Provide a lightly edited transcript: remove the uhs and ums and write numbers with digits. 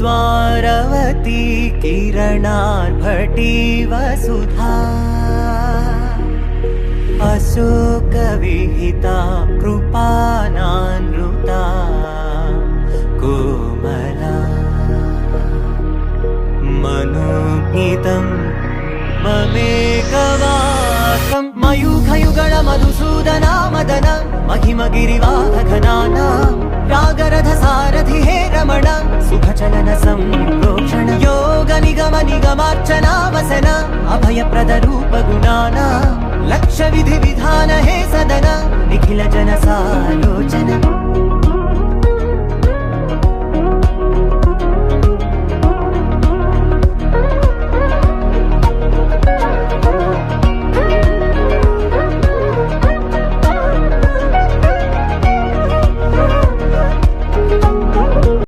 द्वारवती किरणार्भटी वसुधा अशोकविहिता कृपानानृता कोमला मनोज्ञितं ममेकवाकं मयूखयुगल मधुसूदना मदन महिमगिरिवाहघनाना रागरथ सारथि हे रमण सुखचलन संप्रोक्षण योग निगम निगमार्चना वसन अभयप्रद रूप गुणाना लक्ष्य विधि विधान हे सदन निखिल जन सालोचन